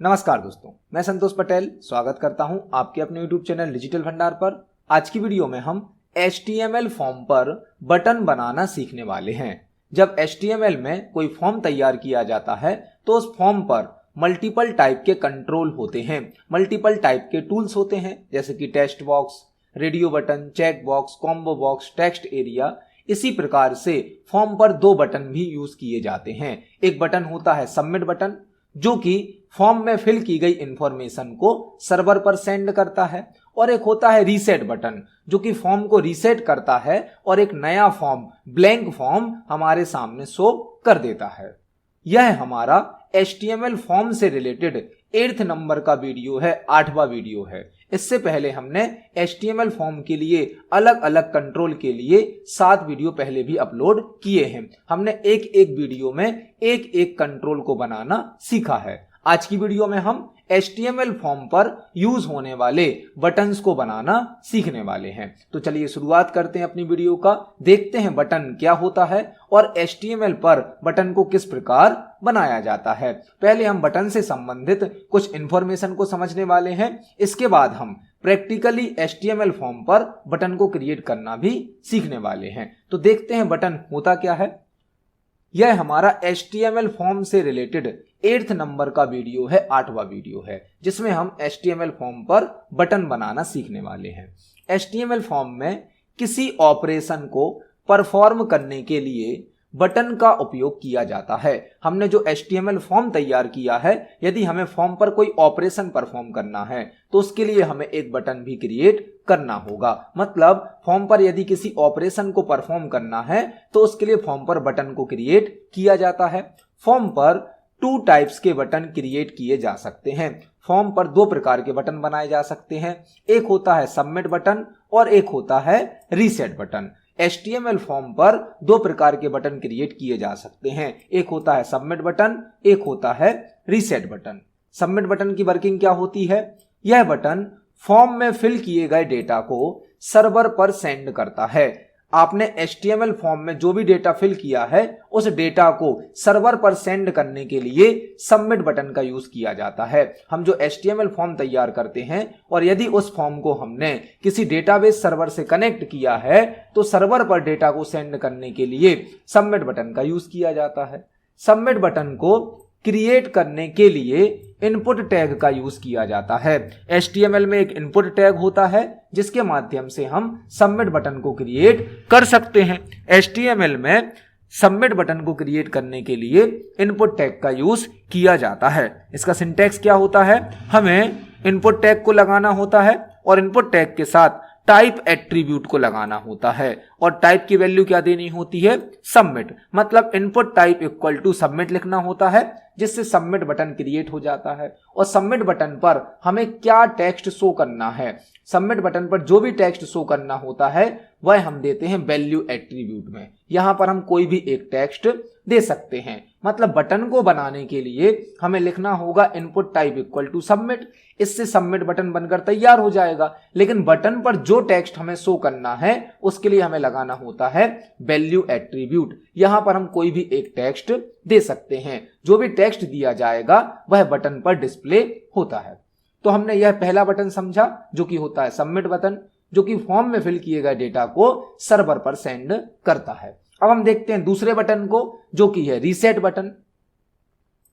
नमस्कार दोस्तों, मैं संतोष पटेल स्वागत करता हूं आपके अपने YouTube चैनल डिजिटल भंडार पर। आज की वीडियो में हम HTML फॉर्म पर बटन बनाना सीखने वाले हैं। जब HTML में कोई फॉर्म तैयार किया जाता है तो उस फॉर्म पर मल्टीपल टाइप के कंट्रोल होते हैं, मल्टीपल टाइप के टूल्स होते हैं, जैसे कि text box, radio button, check box, combo box, text area. इसी प्रकार से फॉर्म पर दो बटन भी यूज किए जाते हैं। एक बटन होता है सबमिट बटन, जो कि फॉर्म में फिल की गई इंफॉर्मेशन को सर्वर पर सेंड करता है, और एक होता है रीसेट बटन, जो कि फॉर्म को रीसेट करता है और एक नया फॉर्म, ब्लैंक फॉर्म हमारे सामने शो कर देता है। यह हमारा HTML फॉर्म से रिलेटेड 8th नंबर का वीडियो है, 8वां वीडियो है। इससे पहले हमने HTML फॉर्म के लिए अलग अलग कंट्रोल के लिए 7 वीडियो पहले भी अपलोड किए हैं। हमने एक एक वीडियो में एक एक कंट्रोल को बनाना सीखा है। आज की वीडियो में हम HTML फॉर्म पर यूज होने वाले बटन्स को बनाना सीखने वाले हैं। तो चलिए शुरुआत करते हैं अपनी वीडियो का। देखते हैं बटन क्या होता है और HTML पर बटन को किस प्रकार बनाया जाता है। पहले हम बटन से संबंधित कुछ इंफॉर्मेशन को समझने वाले हैं। इसके बाद हम प्रैक्टिकली HTML फॉर्म पर बटन को क्रिएट करना भी सीखने वाले हैं। तो देखते हैं बटन होता क्या है। यह हमारा HTML फॉर्म से रिलेटेड 8th नंबर का वीडियो है, 8वां वीडियो है, जिसमें हम HTML फॉर्म पर बटन बनाना सीखने वाले हैं। HTML फॉर्म में किसी ऑपरेशन को परफॉर्म करने के लिए बटन का उपयोग किया जाता है। हमने जो HTML फॉर्म तैयार किया है, यदि हमें फॉर्म पर कोई ऑपरेशन परफॉर्म करना है तो उसके लिए हमें एक बटन भी क्रिएट करना होगा। मतलब फॉर्म पर यदि किसी ऑपरेशन को परफॉर्म करना है तो उसके लिए फॉर्म पर बटन को क्रिएट किया जाता है। फॉर्म पर 2 टाइप्स के बटन क्रिएट किए जा सकते हैं। फॉर्म पर 2 प्रकार के बटन बनाए जा सकते हैं। एक होता है सबमिट बटन और एक होता है रीसेट बटन। HTML फॉर्म पर 2 प्रकार के बटन क्रिएट किए जा सकते हैं। एक होता है सबमिट बटन, एक होता है रीसेट बटन। सबमिट बटन की वर्किंग क्या होती है? यह बटन फॉर्म में फिल किए गए डेटा को सर्वर पर सेंड करता है। आपने HTML फॉर्म में जो भी डेटा फिल किया है उस डेटा को सर्वर पर सेंड करने के लिए सबमिट बटन का यूज किया जाता है। हम जो HTML फॉर्म तैयार करते हैं और यदि उस फॉर्म को हमने किसी डेटाबेस सर्वर से कनेक्ट किया है तो सर्वर पर डेटा को सेंड करने के लिए सबमिट बटन का यूज किया जाता है। सबमिट बटन को क्रिएट करने के लिए इनपुट टैग का यूज किया जाता है। HTML में एक इनपुट टैग होता है जिसके माध्यम से हम सबमिट बटन को क्रिएट कर सकते हैं। HTML में सबमिट बटन को क्रिएट करने के लिए इनपुट टैग का यूज किया जाता है। इसका सिंटैक्स क्या होता है? हमें इनपुट टैग को लगाना होता है और इनपुट टैग के साथ टाइप एट्रीब्यूट को लगाना होता है, और टाइप की वैल्यू क्या देनी होती है? सबमिट। मतलब input type equal to submit लिखना होता है, जिससे सबमिट बटन क्रिएट हो जाता है। और सबमिट बटन पर हमें क्या टेक्स्ट शो करना है? सबमिट बटन पर जो भी टेक्स्ट शो करना होता है वह हम देते हैं वैल्यू एट्रीब्यूट में। यहां पर हम कोई भी एक टेक्स्ट दे सकते हैं। मतलब बटन को बनाने के लिए हमें लिखना होगा input type equal to submit. इससे सबमिट बटन बनकर तैयार हो जाएगा। लेकिन बटन पर जो टेक्स्ट हमें शो करना है उसके लिए हमें लगाना होता है वैल्यू एट्रीब्यूट। यहां पर हम कोई भी एक टेक्स्ट दे सकते हैं। जो भी टेक्स्ट दिया जाएगा वह बटन पर डिस्प्ले होता है। तो हमने यह पहला बटन समझा, जो कि होता है सबमिट बटन, जो कि फॉर्म में फिल किए गए डेटा को सर्वर पर सेंड करता है। अब हम देखते हैं दूसरे बटन को, जो कि है रीसेट बटन।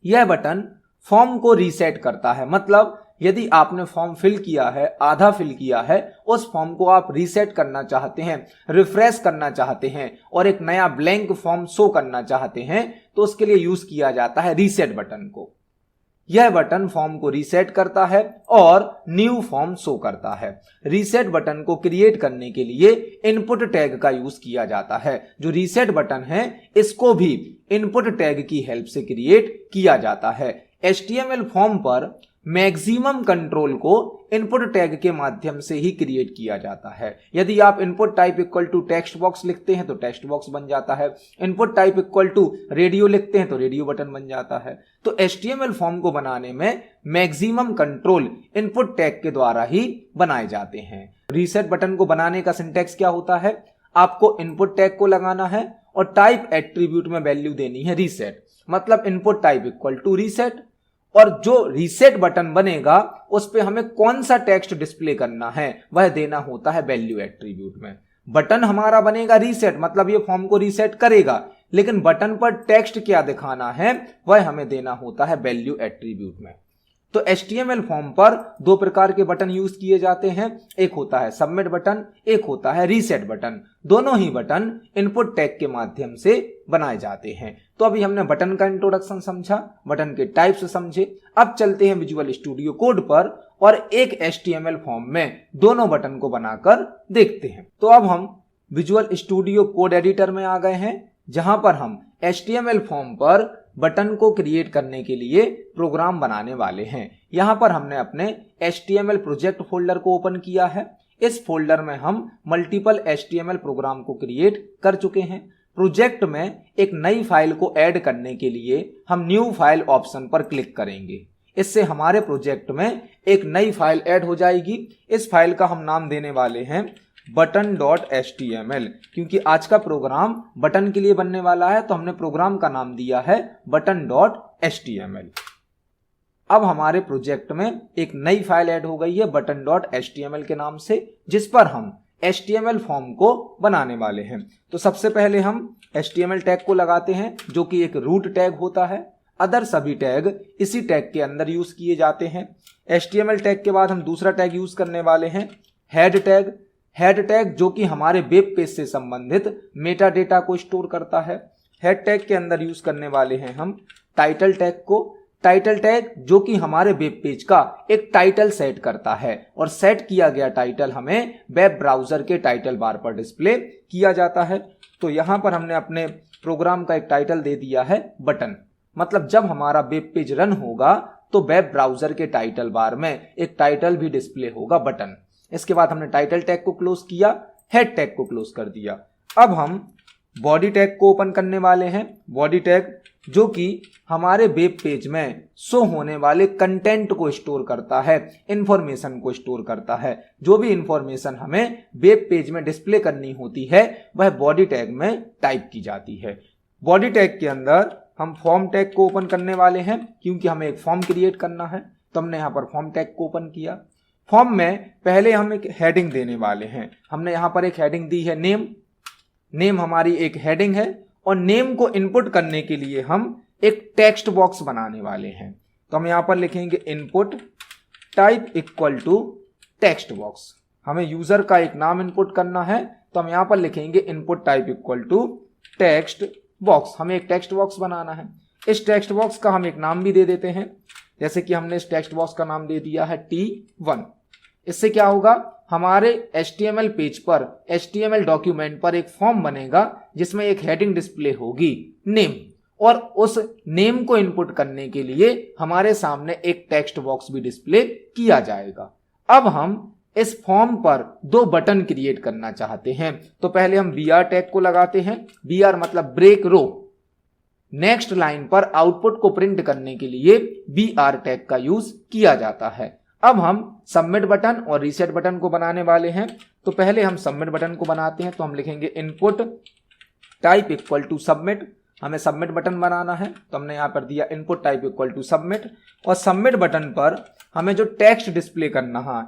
यह बटन फॉर्म को रीसेट करता है। मतलब यदि आपने फॉर्म फिल किया है, आधा फिल किया है, उस फॉर्म को आप रीसेट करना चाहते हैं, रिफ्रेश करना चाहते हैं और एक नया ब्लैंक फॉर्म शो करना चाहते हैं, तो उसके लिए यूज किया जाता है रीसेट बटन को। यह बटन फॉर्म को रीसेट करता है और न्यू फॉर्म शो करता है। रीसेट बटन को क्रिएट करने के लिए इनपुट टैग का यूज किया जाता है। जो रीसेट बटन है इसको भी इनपुट टैग की हेल्प से क्रिएट किया जाता है। HTML फॉर्म पर मैक्सिमम कंट्रोल को इनपुट टैग के माध्यम से ही क्रिएट किया जाता है। यदि आप input type equal to text box लिखते हैं तो टेक्स्ट बॉक्स बन जाता है। Input type equal to radio लिखते हैं तो रेडियो बटन बन जाता है। तो HTML फॉर्म को बनाने में मैक्सिमम कंट्रोल इनपुट टैग के द्वारा ही बनाए जाते हैं। रीसेट बटन को बनाने का सिंटैक्स क्या होता है? आपको इनपुट टैग को लगाना है और टाइप एट्रीब्यूट में वैल्यू देनी है रीसेट। मतलब input type equal to reset और जो रीसेट बटन बनेगा उस पे हमें कौन सा टेक्स्ट डिस्प्ले करना है वह देना होता है वैल्यू एट्रीब्यूट में। बटन हमारा बनेगा रीसेट, मतलब ये फॉर्म को रीसेट करेगा, लेकिन बटन पर टेक्स्ट क्या दिखाना है वह हमें देना होता है वैल्यू एट्रीब्यूट में। तो HTML फॉर्म पर दो प्रकार के बटन यूज किए जाते हैं, एक होता है सबमिट बटन, एक होता है रीसेट बटन। दोनों ही बटन इनपुट टैग के माध्यम से बनाए जाते हैं। तो अभी हमने बटन का इंट्रोडक्शन समझा, बटन के टाइप्स समझे। अब चलते हैं विजुअल स्टूडियो कोड पर और एक HTML फॉर्म में दोनों बटन को बनाकर देखते हैं। तो अब हम विजुअल स्टूडियो कोड एडिटर में आ गए हैं, जहां पर हम HTML फॉर्म पर बटन को क्रिएट करने के लिए प्रोग्राम बनाने वाले हैं। यहां पर हमने अपने HTML प्रोजेक्ट फोल्डर को ओपन किया है। इस फोल्डर में हम मल्टीपल HTML प्रोग्राम को क्रिएट कर चुके हैं। प्रोजेक्ट में एक नई फाइल को ऐड करने के लिए हम न्यू फाइल ऑप्शन पर क्लिक करेंगे। इससे हमारे प्रोजेक्ट में एक नई फाइल ऐड हो जाएगी। इस फाइल का हम नाम देने वाले हैं button.html, क्योंकि आज का प्रोग्राम बटन के लिए बनने वाला है, तो हमने प्रोग्राम का नाम दिया है button.html। अब हमारे प्रोजेक्ट में एक नई फाइल ऐड हो गई है button.html के नाम से, जिस पर हम HTML फॉर्म को बनाने वाले हैं। तो सबसे पहले हम HTML टैग को लगाते हैं, जो कि एक रूट टैग होता है। अदर सभी टैग इसी टैग के अंदर यूज किए जाते हैं। HTML टैग के बाद हम दूसरा टैग यूज करने वाले हैं हेड टैग। हेड टैग जो कि हमारे वेब पेज से संबंधित मेटा डेटा को स्टोर करता है। हेड टैग के अंदर यूज करने वाले हैं हम टाइटल टैग को। टाइटल टैग जो कि हमारे वेब पेज का एक टाइटल सेट करता है, और सेट किया गया टाइटल हमें वेब ब्राउजर के टाइटल बार पर डिस्प्ले किया जाता है। तो यहां पर हमने अपने प्रोग्राम का एक टाइटल दे दिया है बटन, मतलब जब हमारा वेब पेज रन होगा तो वेब ब्राउजर के टाइटल बार में एक टाइटल भी डिस्प्ले होगा बटन। इसके बाद हमने टाइटल टैग को क्लोज किया, हेड टैग को क्लोज कर दिया। अब हम बॉडी टैग को ओपन करने वाले हैं। बॉडी टैग जो कि हमारे वेब पेज में शो होने वाले कंटेंट को स्टोर करता है, इंफॉर्मेशन को स्टोर करता है। जो भी इंफॉर्मेशन हमें वेब पेज में डिस्प्ले करनी होती है वह बॉडी टैग में टाइप की जाती है। बॉडी टैग के अंदर हम फॉर्म टैग को ओपन करने वाले हैं, क्योंकि हमें एक फॉर्म क्रिएट करना है। तो हमने यहाँ पर फॉर्म टैग को ओपन किया। फॉर्म में पहले हम एक हेडिंग देने वाले हैं। हमने यहाँ पर एक हेडिंग दी है नेम। नेम हमारी एक हेडिंग है, और नेम को इनपुट करने के लिए हम एक टेक्स्ट बॉक्स बनाने वाले हैं। तो हम यहाँ पर लिखेंगे input type equal to text box. हमें यूजर का एक नाम इनपुट करना है, तो हम यहाँ पर लिखेंगे input type equal to text box. हमें एक टेक्स्ट बॉक्स बनाना है। इस टेक्स्ट बॉक्स का हम एक नाम भी दे देते हैं, जैसे कि हमने इस टेक्स्ट बॉक्स का नाम दे दिया है T1। इससे क्या होगा, हमारे HTML पेज पर, HTML डॉक्यूमेंट पर एक फॉर्म बनेगा जिसमें एक हेडिंग डिस्प्ले होगी नेम, और उस नेम को इनपुट करने के लिए हमारे सामने एक टेक्स्ट बॉक्स भी डिस्प्ले किया जाएगा। अब हम इस फॉर्म पर दो बटन क्रिएट करना चाहते हैं। तो पहले हम BR टैग को लगाते हैं। BR मतलब ब्रेक रो। नेक्स्ट लाइन पर आउटपुट को प्रिंट करने के लिए BR टैग का यूज किया जाता है। अब हम सबमिट बटन और रीसेट बटन को बनाने वाले हैं। तो पहले हम सबमिट बटन को बनाते हैं। तो हम लिखेंगे input type equal to submit. हमें सबमिट बटन बनाना है, तो हमने यहां पर दिया input type equal to submit. और सबमिट बटन पर हमें जो टेक्स्ट डिस्प्ले करना है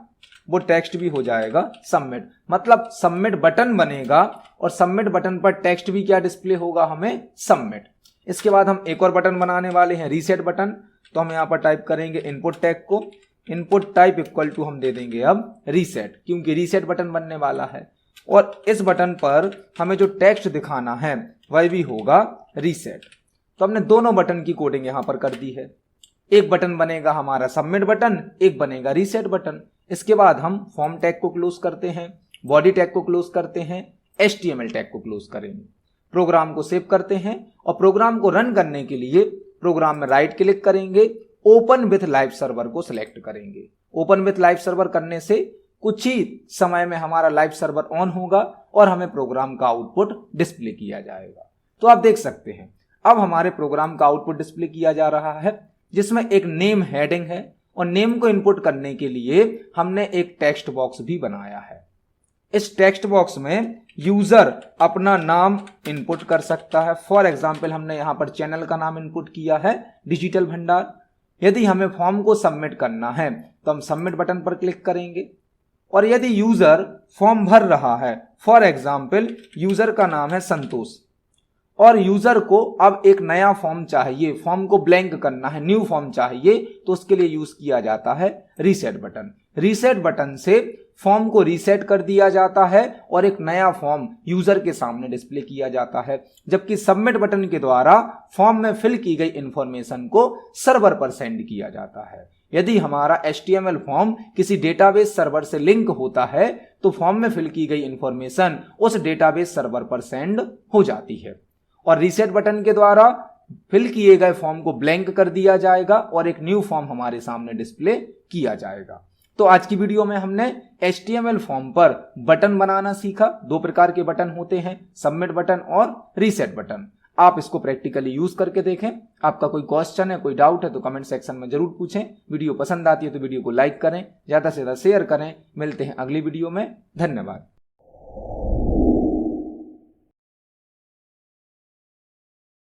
वो टेक्स्ट भी हो जाएगा सबमिट। मतलब सबमिट बटन बनेगा और सबमिट बटन पर टेक्स्ट भी क्या डिस्प्ले होगा, हमें सबमिट। इसके बाद हम एक और बटन बनाने वाले हैं रीसेट बटन। तो हम यहाँ पर टाइप करेंगे इनपुट टैग को, इनपुट टाइप इक्वल टू हम दे देंगे अब रीसेट, क्योंकि रीसेट बटन बनने वाला है। और इस बटन पर हमें जो टेक्स्ट दिखाना है वह भी होगा रीसेट। तो हमने दोनों बटन की कोडिंग यहाँ पर कर दी है। एक बटन बनेगा हमारा सबमिट बटन, एक बनेगा रीसेट बटन। इसके बाद हम फॉर्म टैग को क्लोज करते हैं, बॉडी टैग को क्लोज करते हैं, HTML टैग को क्लोज करेंगे। प्रोग्राम को सेव करते हैं और प्रोग्राम को रन करने के लिए प्रोग्राम में राइट क्लिक करेंगे, ओपन विथ लाइव सर्वर को सिलेक्ट करेंगे। ओपन विथ लाइव सर्वर करने से कुछ ही समय में हमारा लाइव सर्वर ऑन होगा और हमें प्रोग्राम का आउटपुट डिस्प्ले किया जाएगा। तो आप देख सकते हैं अब हमारे प्रोग्राम का आउटपुट डिस्प्ले किया जा रहा है, जिसमें एक नेम हेडिंग है, और नेम को इनपुट करने के लिए हमने एक टेक्स्ट बॉक्स भी बनाया है। इस टेक्स्ट बॉक्स में यूजर अपना नाम इनपुट कर सकता है। फॉर एग्जाम्पल हमने यहां पर चैनल का नाम इनपुट किया है डिजिटल भंडार। यदि हमें फॉर्म को सबमिट करना है तो हम सबमिट बटन पर क्लिक करेंगे और यदि यूजर फॉर्म भर रहा है, फॉर एग्जाम्पल यूजर का नाम है संतोष और यूजर को अब एक नया फॉर्म चाहिए, फॉर्म को ब्लैंक करना है, न्यू फॉर्म चाहिए, तो उसके लिए यूज किया जाता है रीसेट बटन। रीसेट बटन से फॉर्म को रीसेट कर दिया जाता है और एक नया फॉर्म यूजर के सामने डिस्प्ले किया जाता है, जबकि सबमिट बटन के द्वारा फॉर्म में फिल की गई इंफॉर्मेशन को सर्वर पर सेंड किया जाता है। यदि हमारा HTML फॉर्म किसी डेटाबेस सर्वर से लिंक होता है तो फॉर्म में फिल की गई इंफॉर्मेशन उस डेटाबेस सर्वर पर सेंड हो जाती है और रीसेट बटन के द्वारा फिल किए गए फॉर्म को ब्लैंक कर दिया जाएगा और एक न्यू फॉर्म हमारे सामने डिस्प्ले किया जाएगा। तो आज की वीडियो में हमने HTML फॉर्म पर बटन बनाना सीखा। 2 प्रकार के बटन होते हैं, सबमिट बटन और रीसेट बटन। आप इसको प्रैक्टिकली यूज करके देखें। आपका कोई क्वेश्चन है, कोई डाउट है तो कमेंट सेक्शन में जरूर पूछें। वीडियो पसंद आती है तो वीडियो को लाइक करें, ज्यादा से ज्यादा शेयर करें। मिलते हैं अगली वीडियो में। धन्यवाद।